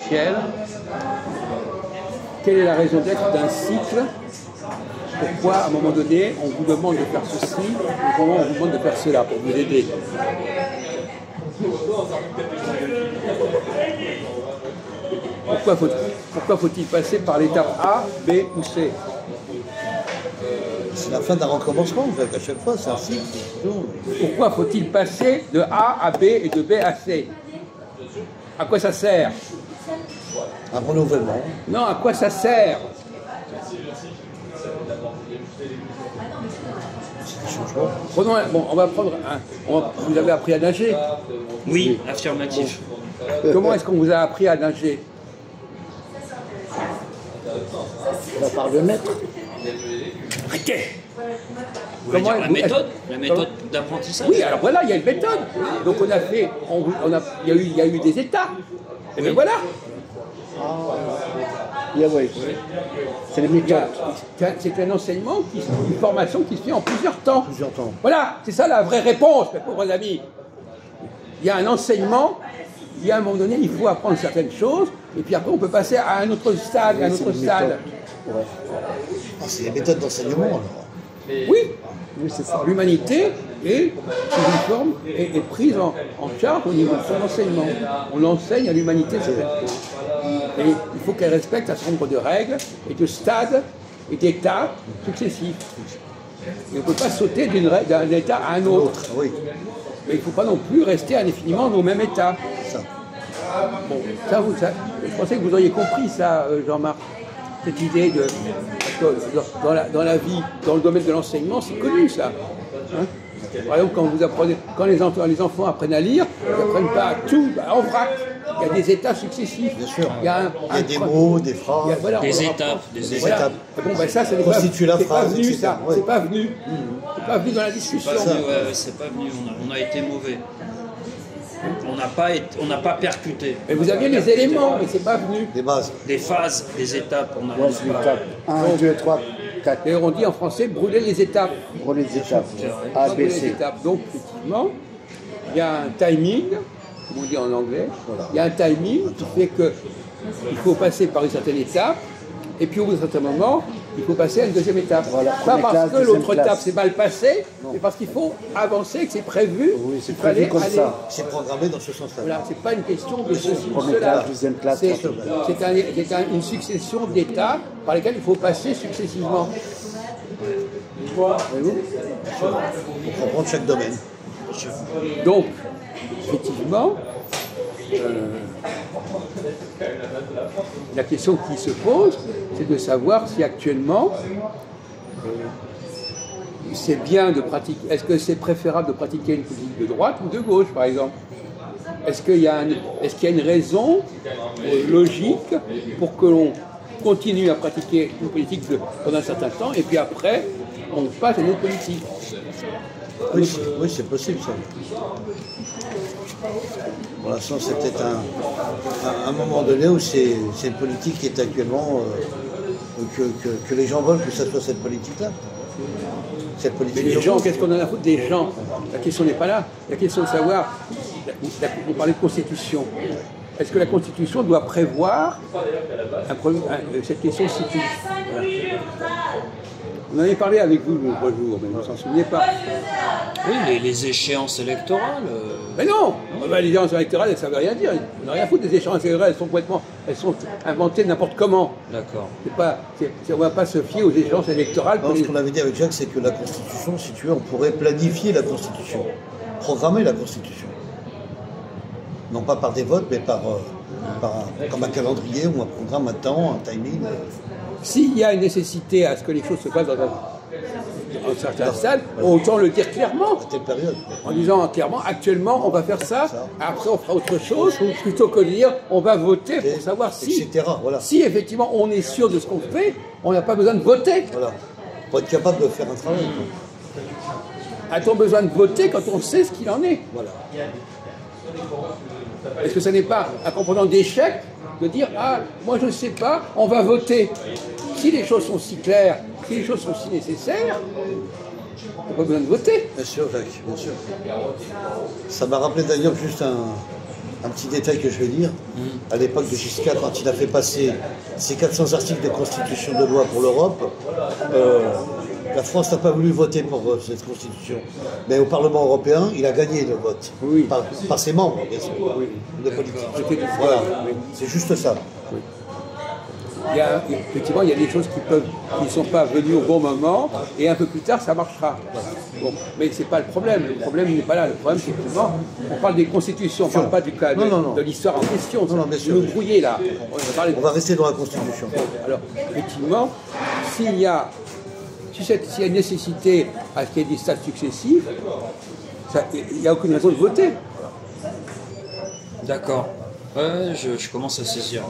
exponentielle, quelle est la raison d'être d'un cycle? Pourquoi, à un moment donné, on vous demande de faire ceci, et comment on vous demande de faire cela pour vous aider? Pourquoi faut-il passer par l'étape A, B ou C? C'est la fin d'un recommencement, en fait, à chaque fois, c'est un cycle. Pourquoi faut-il passer de A à B et de B à C? À quoi ça sert? Un renouvellement. Non, à quoi ça sert? Prenons bon, on va prendre vous avez appris à nager? Oui, affirmatif. Comment est-ce qu'on vous a appris à nager? Par le maître. Arrêtez! Comment la méthode d'apprentissage? Oui, alors voilà, il y a une méthode. Donc on a fait, il y a eu des étapes. Et bien voilà. Oui. C'est les méthodes. C'est un enseignement, une formation qui se fait en plusieurs temps. Voilà, c'est ça la vraie réponse, mes pauvres amis. Il y a un enseignement, il y a un moment donné, il faut apprendre certaines choses, et puis après on peut passer à un autre stade, à un autre stade. Ouais. Ah, c'est les méthodes d'enseignement alors. Oui, c'est ça. L'humanité est prise en charge au niveau de son enseignement. On enseigne à l'humanité. Et il faut qu'elle respecte un certain nombre de règles et de stades et d'états successifs. Et on ne peut pas sauter d'un état à un autre. Oui. Mais il ne faut pas non plus rester indéfiniment au même état. Ça. Bon, je pensais que vous auriez compris ça, Jean-Marc. Cette idée de... Parce que dans la vie, dans le domaine de l'enseignement, c'est connu ça. Hein? Par exemple, quand les enfants apprennent à lire, ils n'apprennent pas tout en vrac. Il y a des états successifs. Bien sûr. Il y a des mots, des phrases, des étapes. Étapes. Bon, ben ça, c'est pas venu, ça. Ouais. C'est pas venu. C'est pas venu dans la discussion. C'est pas venu. On a été mauvais. On n'a pas percuté. Mais vous aviez les éléments, mais c'est pas venu. Des bases. Des phases, des étapes. On a étapes. 1, 2, 3, 4. Et on dit en français brûler les étapes. Brûler les étapes. A, B, C. Donc, effectivement, il y a un timing, comme on dit en anglais. Voilà. Il y a un timing qui fait qu'il faut passer par une certaine étape, et puis au bout d'un certain moment, il faut passer à une deuxième étape. Voilà, pas parce que l'autre étape s'est mal passée, mais parce qu'il faut avancer, que c'est prévu. Oui, c'est prévu comme ça. C'est programmé dans ce sens-là. Voilà, c'est pas une question de ceci ou Première cela. classe, deuxième classe. C'est une succession d'étapes par lesquelles il faut passer successivement. Voyez-vous ? Pour comprendre chaque domaine. Donc, effectivement, la question qui se pose, c'est de savoir si actuellement c'est bien de pratiquer, est-ce que c'est préférable de pratiquer une politique de droite ou de gauche, par exemple? Est-ce qu'il y a une raison logique pour que l'on continue à pratiquer une politique pendant un certain temps et puis après on passe à une autre politique? Oui, c'est possible ça. Pour l'instant, c'est peut-être un moment donné où c'est une politique qui est actuellement que les gens veulent que ce soit cette politique-là. Cette politique. Mais les gens, qu'est-ce qu'on en a à foutre des gens? La question n'est pas là. La question est de savoir, on parlait de constitution. Est-ce que la constitution doit prévoir cette question situe? Voilà. On en avait parlé avec vous l'autre jour, mais vous ne s'en souvenez pas. Oui, les échéances électorales. Mais non, les échéances électorales, ça ne veut rien dire. On n'a rien à foutre des échéances électorales, elles sont inventées n'importe comment. D'accord. On ne va pas se fier aux échéances électorales. Ce qu'on avait dit avec Jacques, c'est que la Constitution, si tu veux, on pourrait planifier la Constitution, programmer la Constitution. Non pas par des votes, mais comme un calendrier ou un programme, un temps, un timing. S'il y a une nécessité à ce que les choses se passent dans un certain stade, autant le dire clairement. En disant clairement, actuellement on va faire ça, après on fera autre chose, plutôt que de dire on va voter pour savoir si, etc. Voilà. Si effectivement on est sûr de ce qu'on fait, on n'a pas besoin de voter. Voilà. Pour être capable de faire un travail. A-t-on besoin de voter quand on sait ce qu'il en est? Voilà. Est-ce que ce n'est pas un composant d'échec de dire « Ah, moi je ne sais pas, on va voter ». Si les choses sont si claires, si les choses sont si nécessaires, on n'a pas besoin de voter. Bien sûr, Jacques, bien sûr. Ça m'a rappelé d'ailleurs juste Un petit détail que je vais dire. À l'époque de Giscard, quand il a fait passer ses 400 articles de constitution de loi pour l'Europe, la France n'a pas voulu voter pour cette constitution. Mais au Parlement européen, il a gagné le vote. Oui. Par ses membres, bien sûr, de politique. Voilà, c'est juste ça. Effectivement, il y a des choses qui ne sont pas venues au bon moment, et un peu plus tard, ça marchera. Bon, mais ce n'est pas le problème. Le problème n'est pas là. Le problème, c'est que souvent, on parle des constitutions, on ne parle pas du cas de l'histoire en question. Non, bien sûr. Vous brouillez là. On va rester dans la Constitution. Alors, effectivement, s'il y a une nécessité à ce qu'il y ait des stades successifs, il n'y a aucune raison de voter. D'accord. Ouais, je commence à saisir.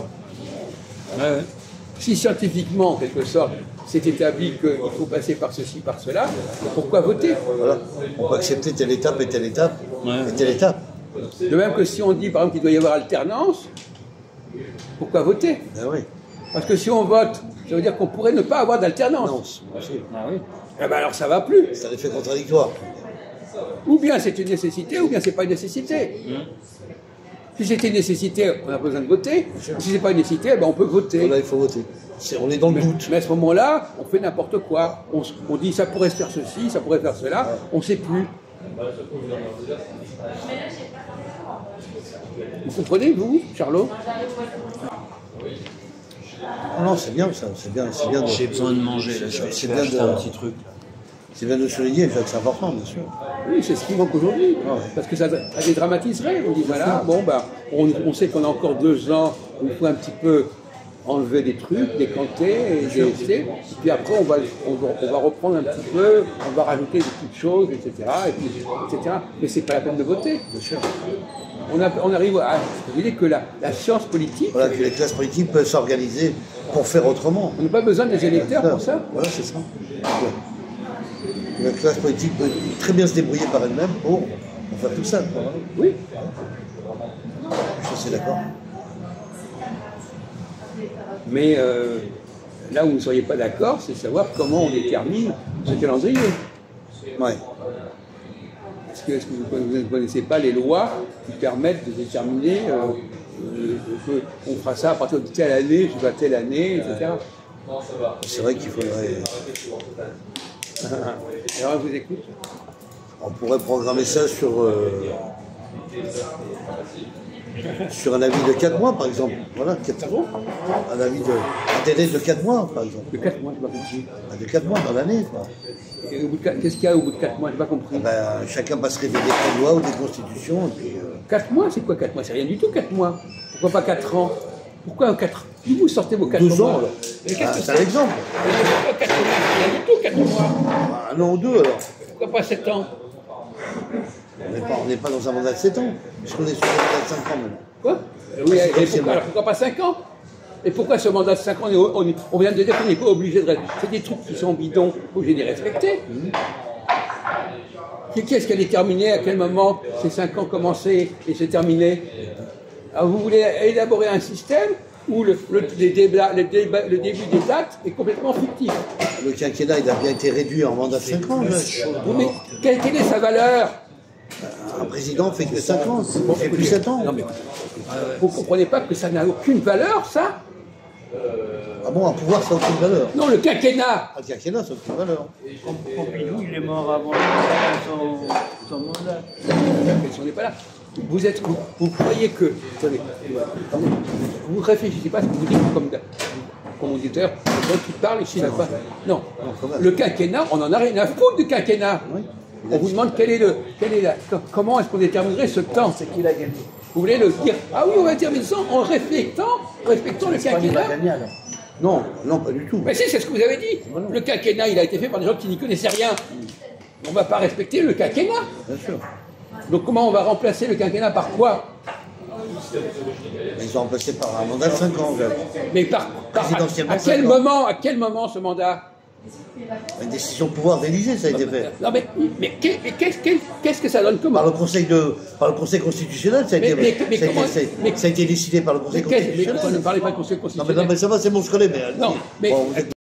Ouais. Si scientifiquement, en quelque sorte, c'est établi qu'il faut passer par ceci, par cela, pourquoi voter? Voilà. On peut accepter telle étape et telle étape et telle étape. De même que si on dit, par exemple, qu'il doit y avoir alternance, pourquoi voter? Ben oui. Parce que si on vote, ça veut dire qu'on pourrait ne pas avoir d'alternance. Non, c'est possible. Ah oui. Eh ben alors ça va plus. C'est un effet contradictoire. Ou bien c'est une nécessité, ou bien c'est pas une nécessité. Si c'est une nécessité, on a besoin de voter. Si c'est pas une nécessité, ben on peut voter. Voilà, il faut voter. On est dans le doute. Mais à ce moment-là, on fait n'importe quoi. On dit ça pourrait se faire ceci, ça pourrait faire cela, on ne sait plus. Vous comprenez, vous, Charlot? Non, c'est bien ça. C'est bien de... J'ai besoin de manger, là, je vais C'est essayer bien d'acheter de- un petit truc. C'est bien de souligner, c'est important, bien sûr. Oui, c'est ce qui manque aujourd'hui. Parce que ça dédramatiserait. On dit voilà, bon, ben, on sait qu'on a encore 2 ans où il faut un petit peu enlever des trucs, décanter, et délaisser. Et puis après, on va reprendre un petit peu, on va rajouter des petites choses, etc. etc. Mais c'est pas la peine de voter. Bien sûr. On arrive à. Vous voyez que la science politique, Voilà, que les classes politiques peuvent s'organiser pour faire autrement. on n'a pas besoin des électeurs pour ça. Voilà, c'est ça. La classe politique peut très bien se débrouiller par elle-même pour faire tout ça. Quoi. Oui. Je suis assez d'accord. Mais là où vous ne seriez pas d'accord, c'est savoir comment on détermine ce calendrier. Ouais. Est-ce que vous ne connaissez pas les lois qui permettent de déterminer qu'on fera ça à partir de telle année jusqu'à telle année, etc. C'est vrai qu'il faudrait. Alors, je vous écoute. On pourrait programmer ça sur un avis de 4 mois, par exemple. Voilà, 4 mois. Un délai de 4 mois, par exemple. De 4 mois, je n'ai pas compris. De 4 mois dans l'année, quoi. Qu'est-ce qu'il y a au bout de 4 mois? Je n'ai pas compris. Ben, chacun passerait des décrets de loi ou des constitutions, et puis. 4 mois, c'est quoi 4 mois? C'est rien du tout 4 mois. Pourquoi pas 4 ans? Pourquoi 4 ans? D'où vous sortez vos 4 mois? 12 ans, alors. Mais qu'est-ce que C'est un exemple. Pourquoi 4 mois? C'est rien du tout 4 mois. Un an ou 2, alors. Pourquoi pas 7 ans? On n'est pas dans un mandat de 7 ans, puisqu'on est sur un mandat de 5 ans maintenant. Quoi? Oui, et pourquoi pas 5 ans? Et pourquoi ce mandat de 5 ans, on vient de dire qu'on n'est pas obligé de respecter? C'est des trucs qui sont bidons, obligés de les respecter. Qui est-ce qui a déterminé à quel moment ces 5 ans commençaient et se terminaient? Alors vous voulez élaborer un système où le début des dates est complètement fictif. Le quinquennat, il a bien été réduit en mandat de 5 ans. Mais quelle est sa valeur? Un président fait que 5 ans, il fait plus 7 ans. Non mais vous ne comprenez pas que ça n'a aucune valeur, ça? Ah bon, un pouvoir, ça n'a aucune valeur. Non, le quinquennat. Un quinquennat, ça n'a aucune valeur. Pompidou, il est mort avant son mandat. La question n'est pas là. Vous croyez que. Attendez, vous réfléchissez pas à ce que vous dites comme auditeur, qui parle ici n'a pas. Non, le quinquennat, on en a rien à foutre du quinquennat. Oui. On vous demande comment est-ce qu'on déterminerait ce temps? C'est qu'il a gagné. Vous voulez le dire? Ah oui, on va déterminer ça en respectant le quinquennat. Non, non, pas du tout. Mais si, c'est ce que vous avez dit. Le quinquennat, il a été fait par des gens qui n'y connaissaient rien. On ne va pas respecter le quinquennat. Bien sûr. Donc comment on va remplacer le quinquennat par quoi? Ils ont remplacé par un mandat de 5 ans. Mais Présidentiellement, à quel moment ce mandat? Une décision de pouvoir d'Élysée, ça a été fait. Non mais qu'est-ce que ça donne comme... Par le Conseil constitutionnel, ça a été décidé par le Conseil Mais constitutionnel. ne parlez pas de Conseil Non, constitutionnel. mais ça va, c'est bon, je connais, mais. Non, mais- Bon, vous êtes